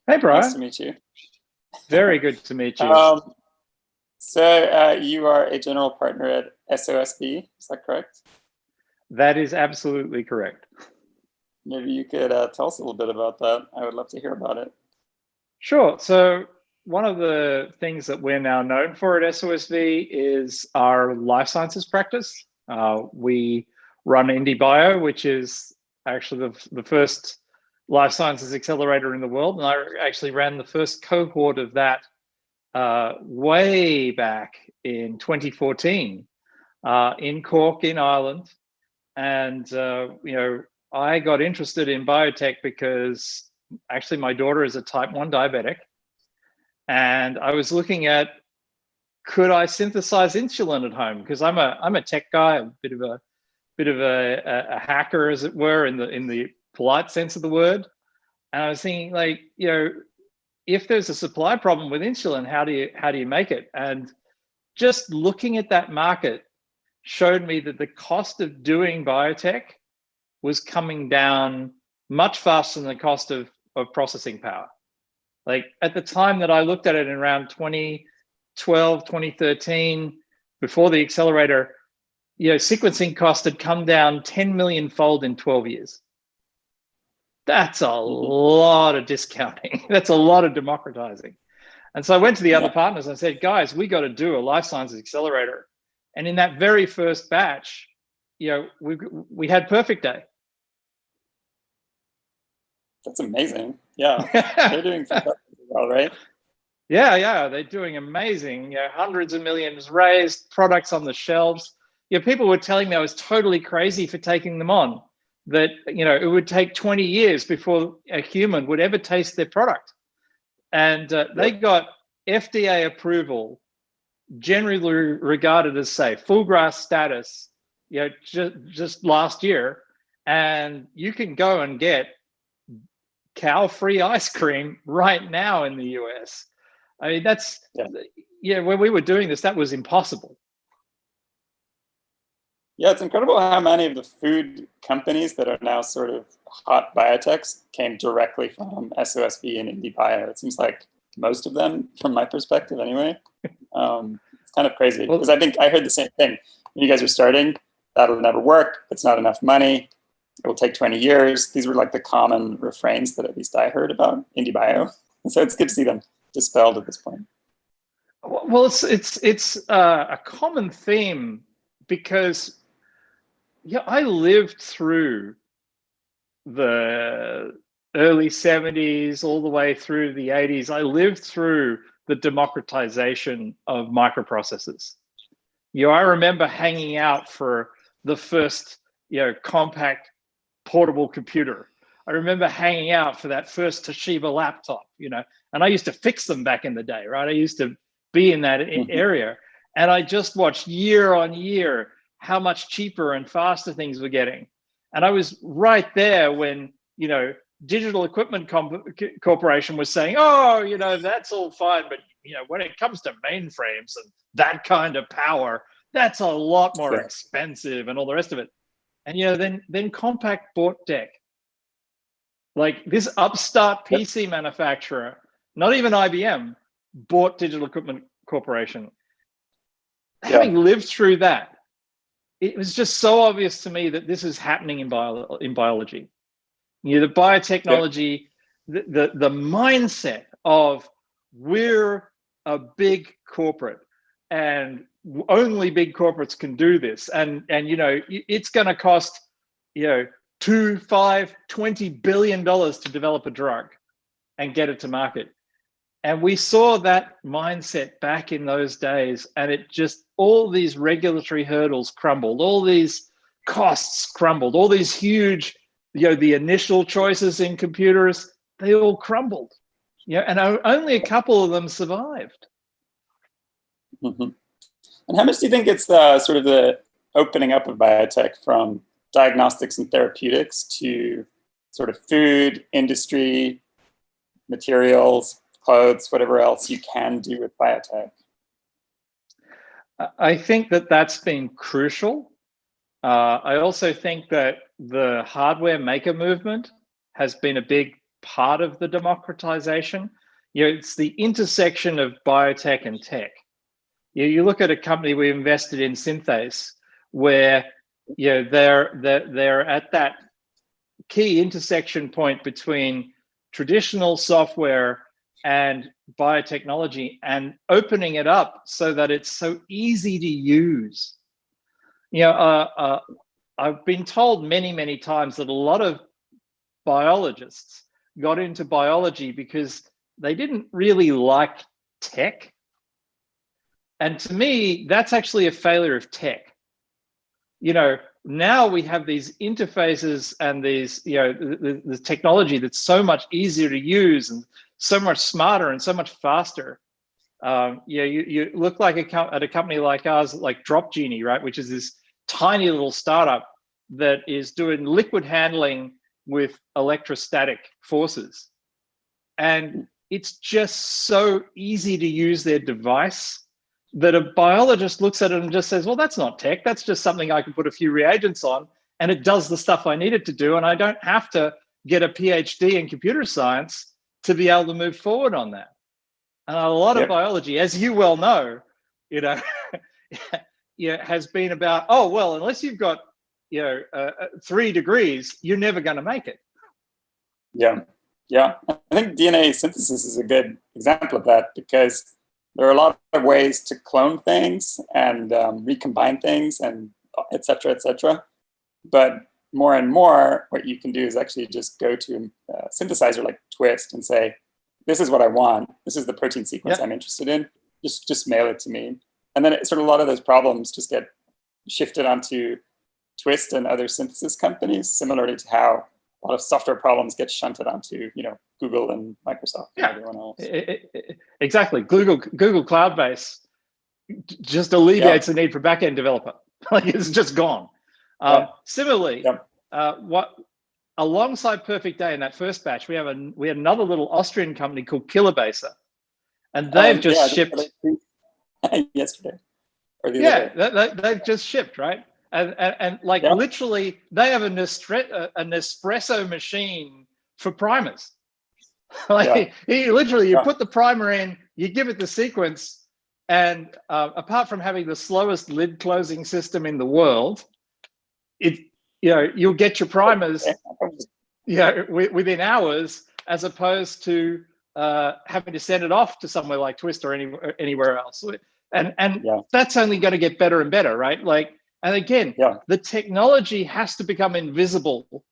Hey, Brian. Nice to meet you. Very good to meet you. You are a general partner at SOSV, is that correct? That is absolutely correct. Maybe you could tell us a little bit about that. I would love to hear about it. Sure. So one of the things that we're now known for at SOSV is our life sciences practice. We run Indie Bio, which is actually the first life sciences accelerator in the world. And I actually ran the first cohort of that way back in 2014 in Cork in Ireland. And, I got interested in biotech because actually my daughter is a type 1 diabetic. And I was looking at, could I synthesize insulin at home? Because I'm a tech guy, a bit of a hacker, as it were, in the polite sense of the word. And I was thinking, like, if there's a supply problem with insulin, how do you make it? And just looking at that market showed me that the cost of doing biotech was coming down much faster than the cost of processing power. Like at the time that I looked at it in around 2012, 2013, before the accelerator, sequencing cost had come down 10 million fold in 12 years. That's a lot of discounting. That's a lot of democratizing. And so I went to the other partners and I said, guys, we got to do a life sciences accelerator. And in that very first batch, we had perfect day. That's amazing. Yeah, they're doing fantastic well, right? Yeah, they're doing amazing. Hundreds of millions raised, products on the shelves. People were telling me I was totally crazy for taking them on. That it would take 20 years before a human would ever taste their product, and they got FDA approval, generally regarded as safe, full GRAS status, just last year, and you can go and get cow-free ice cream right now in the US. I mean, that's when we were doing this, that was impossible. Yeah, it's incredible how many of the food companies that are now sort of hot biotechs came directly from SOSV and Indie Bio. It seems like most of them, from my perspective anyway. It's kind of crazy because I think I heard the same thing. When you guys are starting, that'll never work. It's not enough money. It will take 20 years. These were like the common refrains that at least I heard about Indie Bio. And so it's good to see them dispelled at this point. Well, it's a common theme because I lived through the early 70s all the way through the 80s. I lived through the democratization of microprocessors. I remember hanging out for the first, compact portable computer. I remember hanging out for that first Toshiba laptop, and I used to fix them back in the day, right? I used to be in that area, and I just watched year on year how much cheaper and faster things were getting. And I was right there when, Digital Equipment Corporation was saying, that's all fine. But, when it comes to mainframes and that kind of power, that's a lot more expensive and all the rest of it. And, then Compaq bought DEC. Like this upstart PC manufacturer, not even IBM, bought Digital Equipment Corporation. Having lived through that, it was just so obvious to me that this is happening in biology. The biotechnology, the mindset of we're a big corporate and only big corporates can do this, and it's going to cost $2, $5, $20 billion to develop a drug and get it to market. And we saw that mindset back in those days, and it just, all these regulatory hurdles crumbled, all these costs crumbled, all these huge, the initial choices in computers, they all crumbled, and only a couple of them survived. Mm-hmm. And how much do you think it's sort of the opening up of biotech from diagnostics and therapeutics to sort of food, industry, materials, clothes, whatever else you can do with biotech? I think that that's been crucial. I also think that the hardware maker movement has been a big part of the democratization. It's the intersection of biotech and tech. You look at a company we invested in, Synthase, where they're at that key intersection point between traditional software and biotechnology, and opening it up so that it's so easy to use. I've been told many times that a lot of biologists got into biology because they didn't really like tech. And to me, that's actually a failure of tech. Now we have these interfaces and these, the technology that's so much easier to use and so much smarter and so much faster. You look like at a company like ours, like Genie, right, which is this tiny little startup that is doing liquid handling with electrostatic forces. And it's just so easy to use their device that a biologist looks at it and just says, well, that's not tech. That's just something I can put a few reagents on and it does the stuff I need it to do. And I don't have to get a PhD in computer science to be able to move forward on that. And a lot of biology, as you well know, has been about, oh, well, unless you've got, 3 degrees, you're never going to make it. Yeah. I think DNA synthesis is a good example of that, because there are a lot of ways to clone things and recombine things and et cetera. But more and more, what you can do is actually just go to a synthesizer like Twist and say, this is what I want. This is the protein sequence I'm interested in. Just mail it to me. And then a lot of those problems just get shifted onto Twist and other synthesis companies, similarly to how a lot of software problems get shunted onto, Google and Microsoft and everyone else. Exactly. Google Cloud-Base just alleviates the need for back-end developer. It's just gone. Similarly, alongside Perfect Day in that first batch, we had another little Austrian company called Kilobasa, and they've just shipped yesterday. Or the other day. They've just shipped, right? And literally, they have an Nespresso machine for primers. You put the primer in, you give it the sequence, and apart from having the slowest lid closing system in the world, you'll get your primers within hours, as opposed to having to send it off to somewhere like Twist or anywhere else. And that's only going to get better and better, right? And again, the technology has to become invisible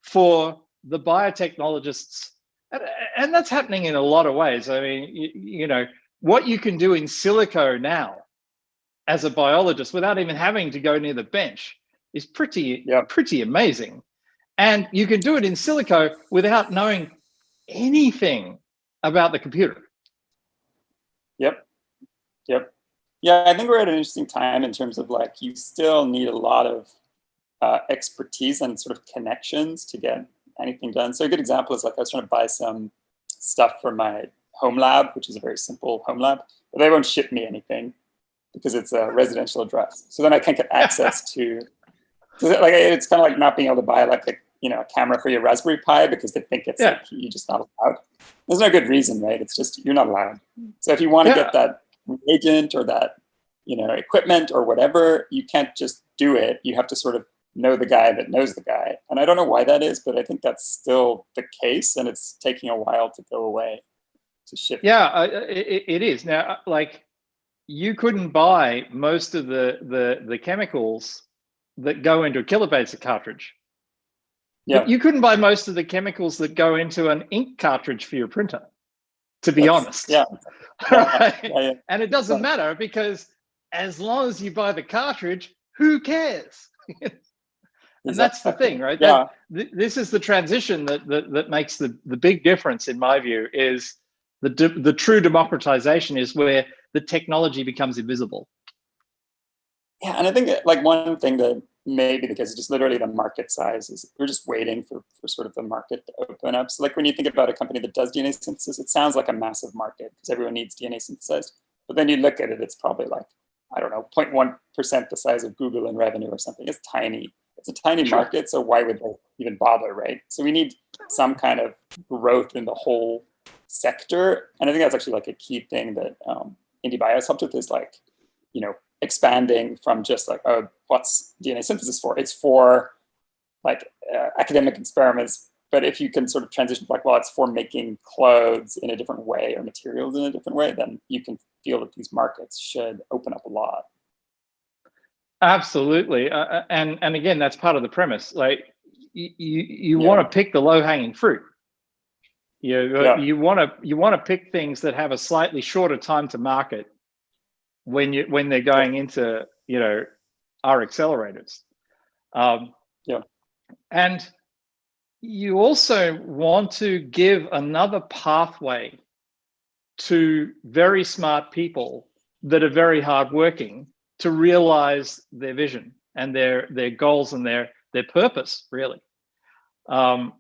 for the biotechnologists. And that's happening in a lot of ways. I mean, what you can do in silico now as a biologist without even having to go near the bench is pretty amazing. And you can do it in silico without knowing anything about the computer. Yep. Yeah, I think we're at an interesting time in terms of you still need a lot of expertise and sort of connections to get anything done. So a good example is I was trying to buy some stuff for my home lab, which is a very simple home lab, but they won't ship me anything because it's a residential address. So then I can't get access to, it's kind of like not being able to buy a camera for your Raspberry Pi because they think it's you're just not allowed. There's no good reason, right? It's just, you're not allowed. So if you want to get that reagent or that, equipment or whatever, you can't just do it. You have to sort of know the guy that knows the guy. And I don't know why that is, but I think that's still the case, and it's taking a while to go away, to shift. Yeah, it is. Now, you couldn't buy most of the chemicals that go into a kilobase cartridge. Yeah. You couldn't buy most of the chemicals that go into an ink cartridge for your printer, to be honest. Yeah. Right? And it doesn't matter, because as long as you buy the cartridge, who cares? And that's the thing, right? This is the transition that makes the big difference, in my view, is the true democratization is where the technology becomes invisible. Yeah, and I think one thing that may be the case is just literally the market size is we're just waiting for sort of the market to open up. So when you think about a company that does DNA synthesis, it sounds like a massive market because everyone needs DNA synthesized. But then you look at it, it's probably I don't know, 0.1% the size of Google in revenue or something. It's tiny. It's a tiny Sure. market, so why would they even bother, right? So we need some kind of growth in the whole sector. And I think that's actually like a key thing that IndieBio has helped with, is like, you know, expanding from just like, oh, what's DNA synthesis for? It's for like academic experiments. But if you can sort of transition to like, well, it's for making clothes in a different way or materials in a different way, then you can feel that these markets should open up a lot. Absolutely, and again, that's part of the premise. Like you want to pick the low-hanging fruit. You want to pick things that have a slightly shorter time to market when they're going into our accelerators. And you also want to give another pathway to very smart people that are very hardworking to realize their vision and their goals and their purpose, really. I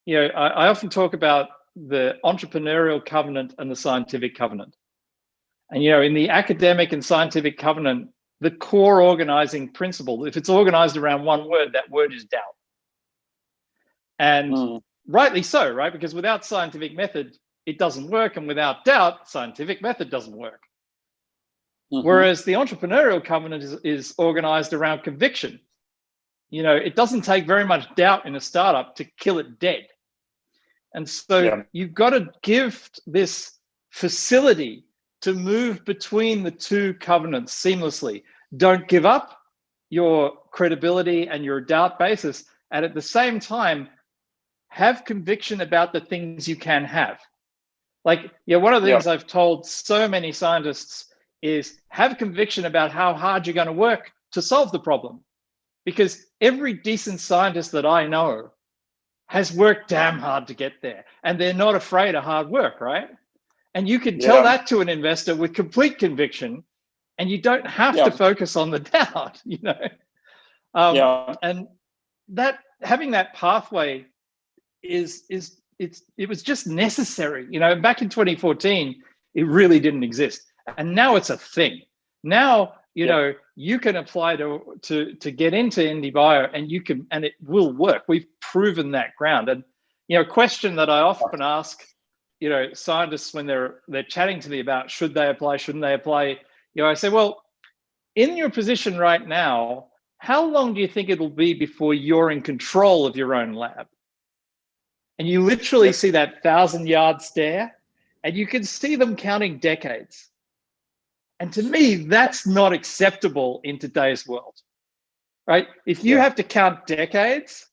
often talk about the entrepreneurial covenant and the scientific covenant. And, in the academic and scientific covenant, the core organizing principle, if it's organized around one word, that word is doubt. And rightly so, right? Because without scientific method, it doesn't work. And without doubt, scientific method doesn't work. Whereas the entrepreneurial covenant is organized around conviction. It doesn't take very much doubt in a startup to kill it dead. And so you've got to give this facility to move between the two covenants seamlessly. Don't give up your credibility and your doubt basis. And at the same time, have conviction about the things you can have. Like, one of the things I've told so many scientists is have conviction about how hard you're going to work to solve the problem. Because every decent scientist that I know has worked damn hard to get there. And they're not afraid of hard work, right? And you can tell that to an investor with complete conviction, and you don't have to focus on the doubt, And that having that pathway it was just necessary. Back in 2014, it really didn't exist. And now it's a thing. Now, you can apply to get into IndieBio, and it will work. We've proven that ground. And, a question that I often ask, scientists when they're chatting to me about should they apply, shouldn't they apply, I say, well, in your position right now, how long do you think it'll be before you're in control of your own lab? And you literally see that 1,000-yard stare, and you can see them counting decades. And to me, that's not acceptable in today's world, right? If you have to count decades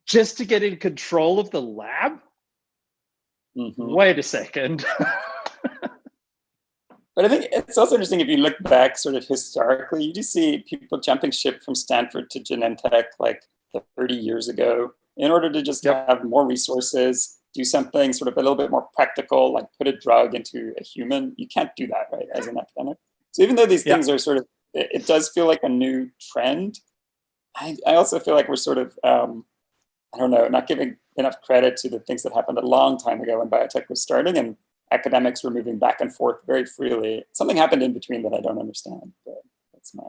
just to get in control of the lab, wait a second. But I think it's also interesting if you look back sort of historically, you do see people jumping ship from Stanford to Genentech like 30 years ago in order to just have more resources, do something sort of a little bit more practical, like put a drug into a human. You can't do that, right, as an academic. So even though these things are sort of, it does feel like a new trend, I also feel like we're sort of, I don't know, not giving enough credit to the things that happened a long time ago when biotech was starting and academics were moving back and forth very freely. Something happened in between that I don't understand, but that's my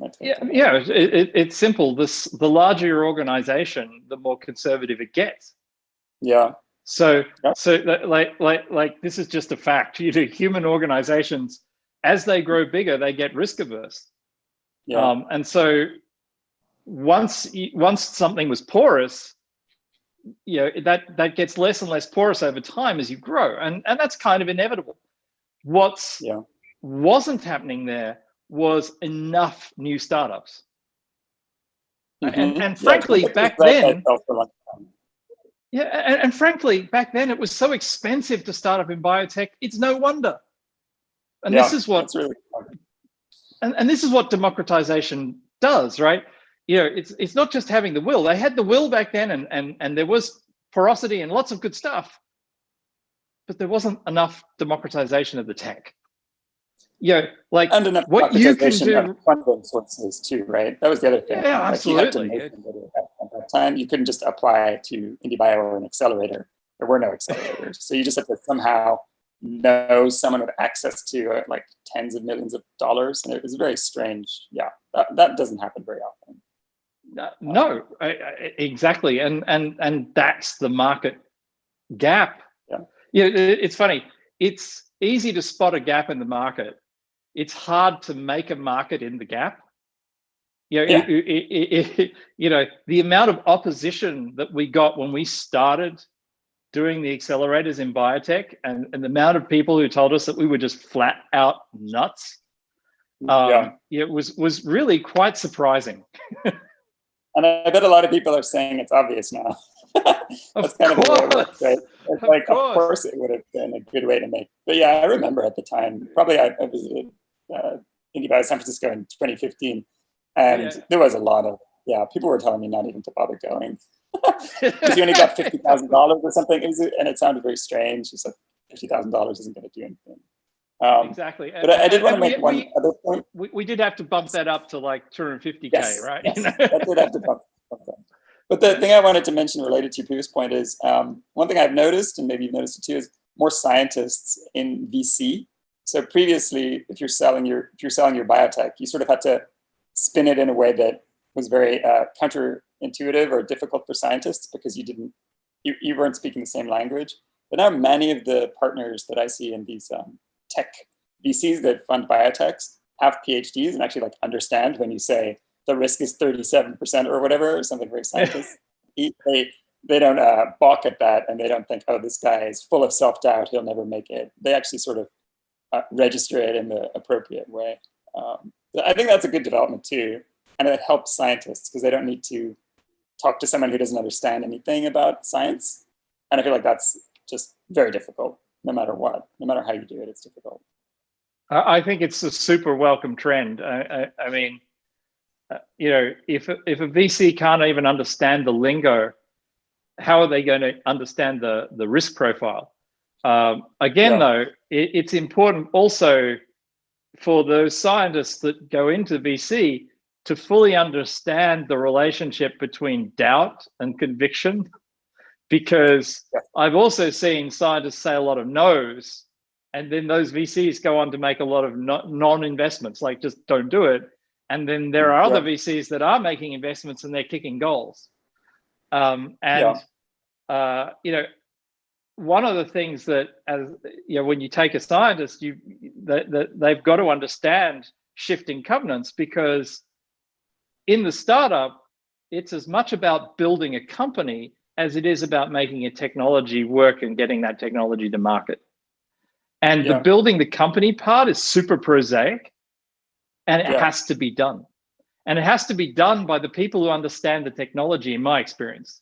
take. It's simple. The larger your organization, the more conservative it gets. So like this is just a fact. Human organizations, as they grow bigger, they get risk averse. And so once something was porous, that gets less and less porous over time as you grow, and that's kind of inevitable. What's wasn't happening there was enough new startups. And frankly, back then, and frankly, back then it was so expensive to start up in biotech. It's no wonder. And this is what really and this is what democratization does, right? It's not just having the will. They had the will back then, and there was porosity and lots of good stuff, but there wasn't enough democratization of the tech. And enough what you can do of funding sources too, right? That was the other thing. Yeah, absolutely. You had to make it at that time. You couldn't just apply to IndieBio or an accelerator. There were no accelerators, so you just had to somehow know someone with access to like tens of millions of dollars, and it was very strange. Yeah, that doesn't happen very often. No, exactly, and that's the market gap. Yeah, it's funny. It's easy to spot a gap in the market. It's hard to make a market in the gap. You know, the amount of opposition that we got when we started doing the accelerators in biotech, and the amount of people who told us that we were just flat out nuts, it was really quite surprising. And I bet a lot of people are saying it's obvious now. That's kind of the way it works, right? It's like, of course it would have been a good way to make. But yeah, I remember at the time, probably I visited IndieBio San Francisco in 2015, and there was a lot of, people were telling me not even to bother going. Because you only got $50,000 or something, and it sounded very strange. It's like $50,000 isn't going to do anything. Exactly. But I did want to make one other point. We did have to bump that up to like 250K, yes, right? Yes, that did have to bump that. But the thing I wanted to mention related to your previous point is one thing I've noticed, and maybe you've noticed it too, is more scientists in VC. So previously, if you're selling your biotech, you sort of had to spin it in a way that was very counterintuitive or difficult for scientists because you weren't speaking the same language. But now many of the partners that I see in these tech VCs that fund biotechs have PhDs and actually like understand when you say the risk is 37% or whatever, or something very scientist. They don't balk at that, and they don't think, oh, this guy is full of self-doubt, he'll never make it. They actually sort of register it in the appropriate way. I think that's a good development too, and it helps scientists because they don't need to talk to someone who doesn't understand anything about science. And I feel like that's just very difficult, no matter what, no matter how you do it, it's difficult. I think it's a super welcome trend. I mean, you know, if a VC can't even understand the lingo, how are they going to understand the risk profile? Again, though, it's important also for those scientists that go into VC to fully understand the relationship between doubt and conviction, because I've also seen scientists say a lot of no's, and then those VCs go on to make a lot of non-investments, like just don't do it. And then there are other VCs that are making investments and they're kicking goals. You know, one of the things that, as you know, when you take a scientist, they've got to understand shifting covenants, because in the startup, it's as much about building a company as it is about making a technology work and getting that technology to market. And the building the company part is super prosaic, and it has to be done. And it has to be done by the people who understand the technology, in my experience.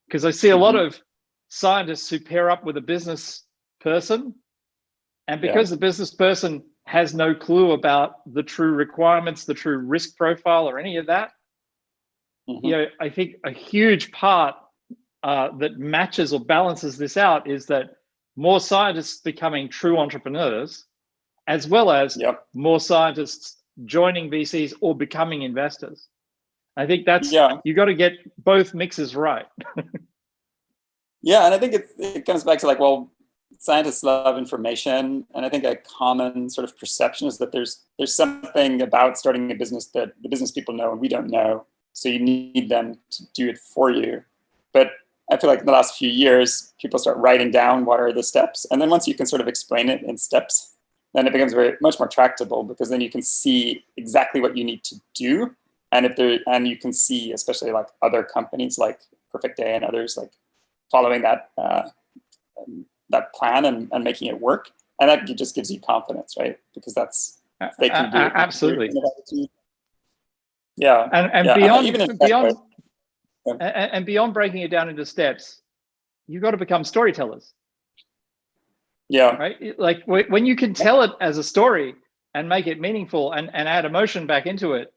Because I see a lot of scientists who pair up with a business person, and because the business person has no clue about the true requirements, the true risk profile, or any of that, you know, I think a huge part that matches or balances this out is that more scientists becoming true entrepreneurs, as well as more scientists joining VCs or becoming investors. I think that's, you got to get both mixes right. Yeah, and I think it comes back to like, well, scientists love information, and I think a common sort of perception is that there's something about starting a business that the business people know and we don't know, so you need them to do it for you. But I feel like in the last few years, people start writing down what are the steps, and then once you can sort of explain it in steps, then it becomes much more tractable, because then you can see exactly what you need to do, and you can see, especially like other companies like Perfect Day and others, like following that plan and making it work, and that just gives you confidence, right? Because that's they can do it. Absolutely. Yeah, and beyond breaking it down into steps, you've got to become storytellers. Yeah. Right. Like when you can tell it as a story and make it meaningful and add emotion back into it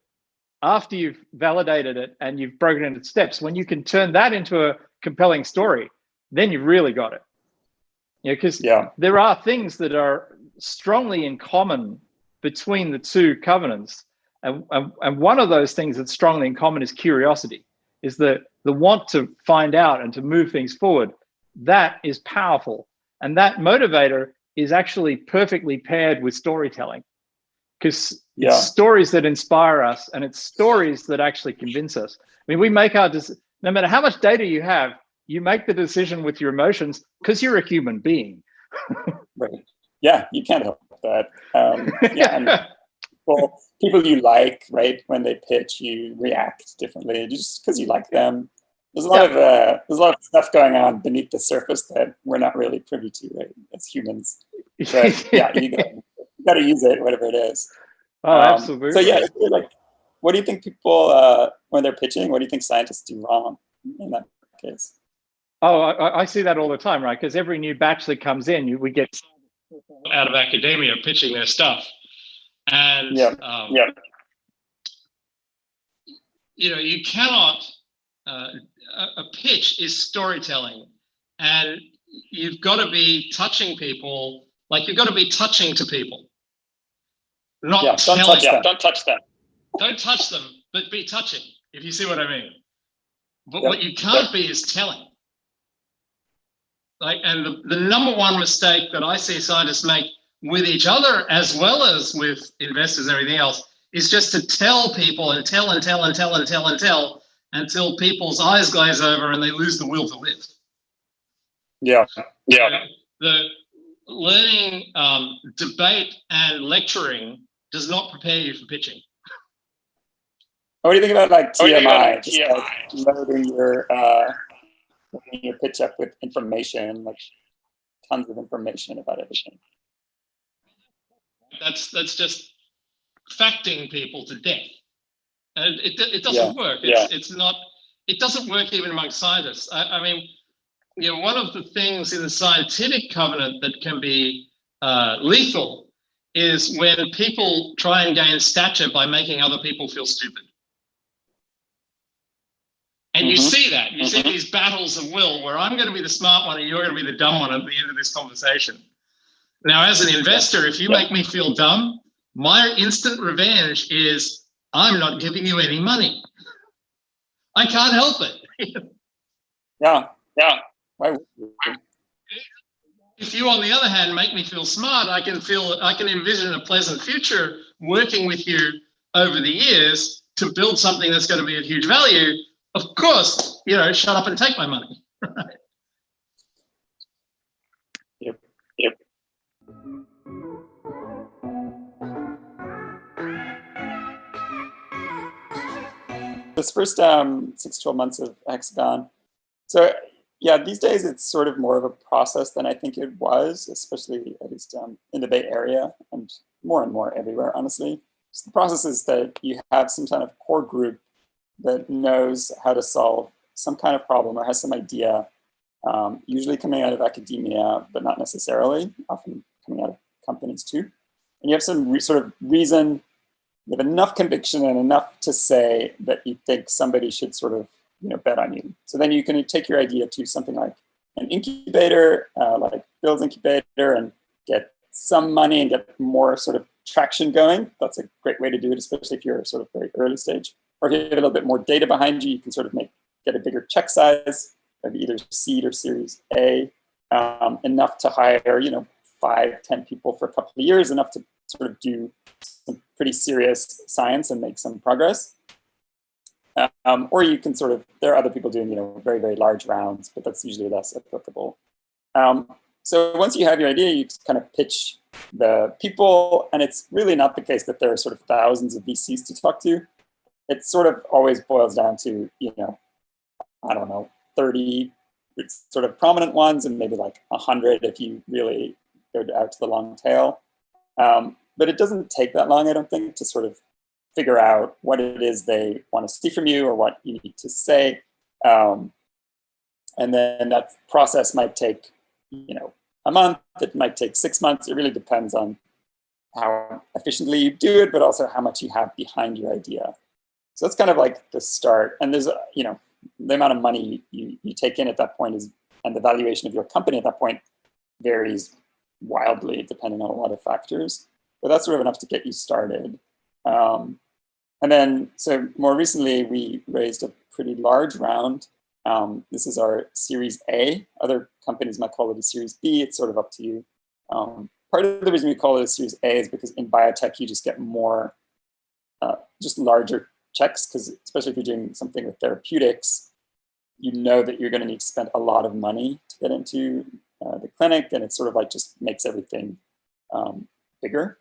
after you've validated it and you've broken it into steps, when you can turn that into a compelling story, then you've really got it. You know, because there are things that are strongly in common between the two covenants. And one of those things that's strongly in common is curiosity, is the want to find out and to move things forward. That is powerful. And that motivator is actually perfectly paired with storytelling, because it's stories that inspire us, and it's stories that actually convince us. I mean, we make no matter how much data you have, you make the decision with your emotions because you're a human being. Right. Yeah, you can't help that. And well, people you like, right? When they pitch, you react differently just because you like them. There's a lot of stuff going on beneath the surface that we're not really privy to, right, as humans. But yeah, you got to use it, whatever it is. Oh, absolutely. So yeah, like, what do you think people when they're pitching? What do you think scientists do wrong in that case? Oh, I see that all the time, right? Because every new batch that comes in, we get out of academia pitching their stuff, and you cannot. A pitch is storytelling, and you've got to be touching people. Like, you've got to be touching to people, not telling. Don't touch them. Don't touch them, but be touching. If you see what I mean. But what you can't be is telling. Like, and the number one mistake that I see scientists make with each other, as well as with investors and everything else, is just to tell people and tell until people's eyes glaze over and they lose the will to live. The learning, debate and lecturing does not prepare you for pitching. What do you think about like TMI? Just like loading your pitch up with information, like tons of information about everything. That's just facting people to death. And it doesn't work. It's not. It doesn't work even among scientists. I mean, one of the things in the scientific covenant that can be lethal is when people try and gain stature by making other people feel stupid. And you see that. You see these battles of will where I'm going to be the smart one and you're going to be the dumb one at the end of this conversation. Now, as an investor, if you make me feel dumb, my instant revenge is I'm not giving you any money. I can't help it. Why would you? If you, on the other hand, make me feel smart, I can envision a pleasant future working with you over the years to build something that's going to be of huge value. Of course, shut up and take my money. Yep. This first 6-12 months of Hexagon. So yeah, these days it's sort of more of a process than I think it was, especially at least in the Bay Area and more everywhere, honestly. So the process is that you have some kind of core group that knows how to solve some kind of problem or has some idea, usually coming out of academia, but not necessarily, often coming out of companies too. And you have some sort of reason, you have enough conviction and enough to say that you think somebody should sort of bet on you. So then you can take your idea to something like an incubator, like Bill's incubator, and get some money and get more sort of traction going. That's a great way to do it, especially if you're sort of very early stage. Or if you have a little bit more data behind you, you can sort of get a bigger check size, maybe either seed or Series A, enough to hire 5-10 people for a couple of years, enough to sort of do some pretty serious science and make some progress. Or you can there are other people doing very, very large rounds, but that's usually less applicable. So once you have your idea, you kind of pitch the people, and it's really not the case that there are sort of thousands of VCs to talk to. It sort of always boils down to, 30 sort of prominent ones and maybe like 100 if you really go out to the long tail. But it doesn't take that long, I don't think, to sort of figure out what it is they want to see from you or what you need to say. And then that process might take, a month, it might take 6 months. It really depends on how efficiently you do it, but also how much you have behind your idea. So that's kind of like the start. And there's, the amount of money you take in at that point and the valuation of your company at that point varies wildly depending on a lot of factors. But that's sort of enough to get you started. And then, so more recently, we raised a pretty large round. This is our Series A. Other companies might call it a Series B. It's sort of up to you. Part of the reason we call it a Series A is because in biotech, you just get more, just larger checks, because especially if you're doing something with therapeutics, you know that you're going to need to spend a lot of money to get into the clinic, and it sort of like just makes everything bigger.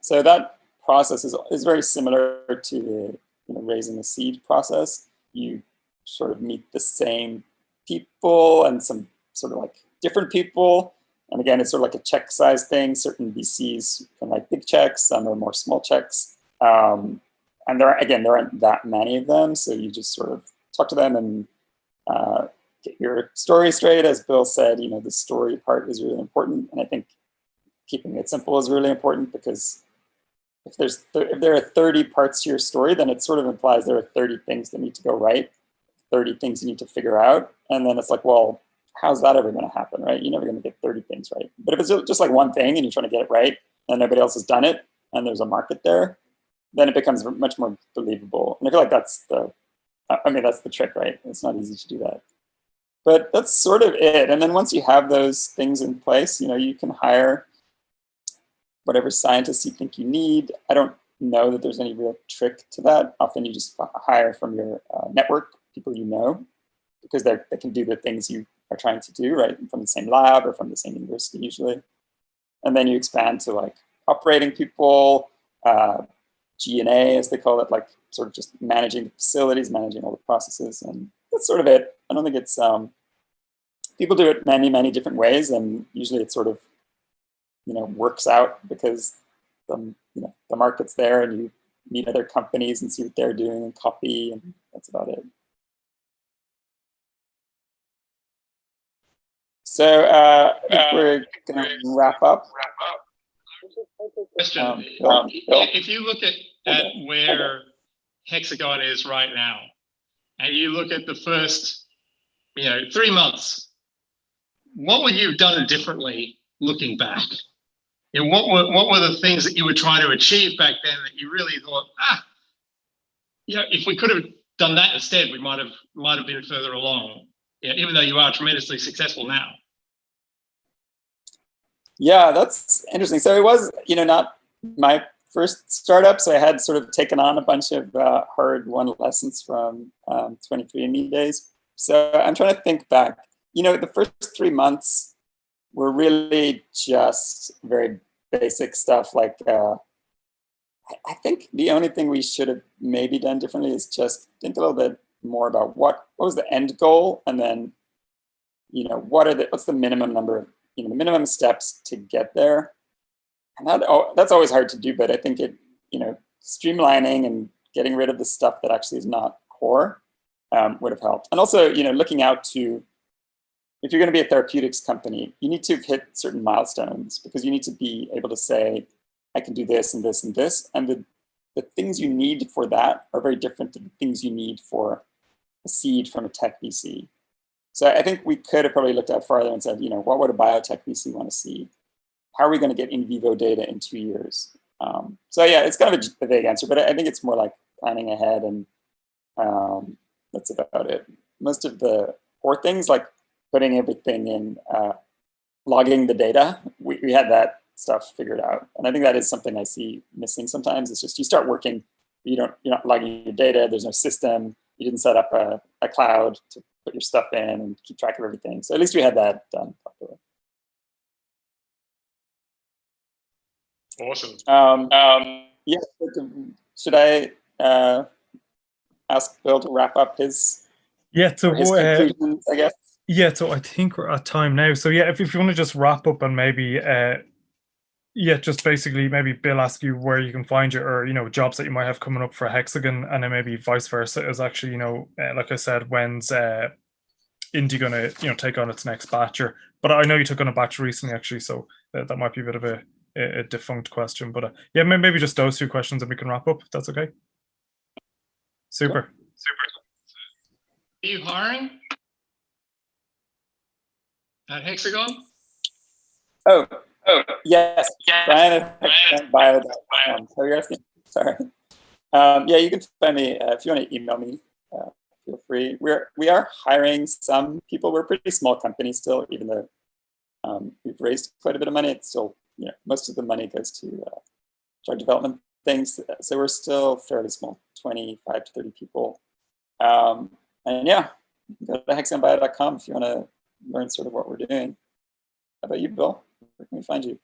So that process is very similar to the raising a seed process. You sort of meet the same people and some sort of like different people. And again, it's sort of like a check size thing. Certain VCs can write big checks, some are more small checks. And there aren't that many of them. So you just sort of talk to them and get your story straight. As Bill said, the story part is really important. And I think keeping it simple is really important, because if there are 30 parts to your story, then it sort of implies there are 30 things that need to go right, 30 things you need to figure out. And then it's like, well, how's that ever going to happen, right? You're never going to get 30 things right. But if it's just like one thing and you're trying to get it right and nobody else has done it and there's a market there, then it becomes much more believable. And I feel like that's the trick, right? It's not easy to do that. But that's sort of it. And then once you have those things in place, you can hire whatever scientists you think you need. I don't know that there's any real trick to that. Often you just hire from your network, people you know, because they can do the things you are trying to do, right? From the same lab or from the same university usually. And then you expand to like operating people, G&A as they call it, like sort of just managing the facilities, managing all the processes. And that's sort of it. I don't think it's, people do it many, many different ways. And usually it sort of, works out because the market's there and you meet other companies and see what they're doing and copy, and that's about it. So I think we're going to wrap up. Question. If you look at where Hexagon is right now, and you look at the first 3 months, what would you have done differently looking back? What were the things that you were trying to achieve back then that you really thought, if we could have done that instead, we might have been further along, even though you are tremendously successful now? Yeah, that's interesting. So it was, not my first startup. So I had sort of taken on a bunch of hard-won lessons from 23andMe days. So I'm trying to think back. The first 3 months were really just very basic stuff. Like, I think the only thing we should have maybe done differently is just think a little bit more about what was the end goal, and then, what's the minimum number of, the minimum steps to get there. And that's always hard to do, but I think it, streamlining and getting rid of the stuff that actually is not core would have helped. And also, looking out to, if you're going to be a therapeutics company, you need to hit certain milestones, because you need to be able to say, I can do this and this and this. And the things you need for that are very different to the things you need for a seed from a tech VC. So I think we could have probably looked out farther and said, what would a biotech VC want to see? How are we going to get in vivo data in 2 years? So yeah, it's kind of a vague answer, but I think it's more like planning ahead, and that's about it. Most of the core things, like putting everything in, logging the data, we had that stuff figured out. And I think that is something I see missing sometimes. It's just you start working, you're not logging your data, there's no system, you didn't set up a cloud to put your stuff in and keep track of everything. So at least we had that done properly. Awesome. Yeah, should I ask Bill to wrap up his conclusions, I guess? Yeah, so I think we're at time now. So yeah, if you want to just wrap up and maybe just basically maybe Bill ask you where you can find you, or jobs that you might have coming up for Hexagon, and then maybe vice versa is actually like I said, when's Indy gonna take on its next batcher? But I know you took on a batch recently actually, so that might be a bit of a defunct question. But yeah, maybe just those 2 questions and we can wrap up if that's okay. Super. Are you hiring at Hexagon? Oh, yes. Brian at Bio.com. So you're asking? Sorry. Yeah, you can find me if you want to email me. Feel free. We are hiring some people. We're a pretty small company still, even though We've raised quite a bit of money. It's still, most of the money goes to drug development things. So we're still fairly small, 25 to 30 people. And yeah, go to hexagonbio.com if you want to learn sort of what we're doing. How about you, Bill? Where can we find you?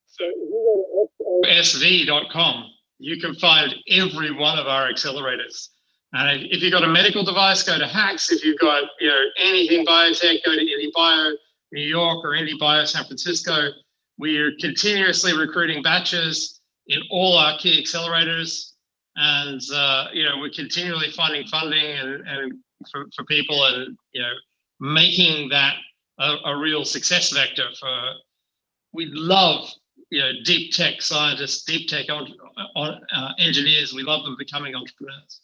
So if you go to sv.com, you can find every one of our accelerators. And if you've got a medical device, go to Hacks. If you've got anything biotech, go to IndieBio New York or IndieBio San Francisco. We are continuously recruiting batches in all our key accelerators, and we're continually finding funding and for people, and making that a real success vector for. We love deep tech scientists, deep tech engineers. We love them becoming entrepreneurs.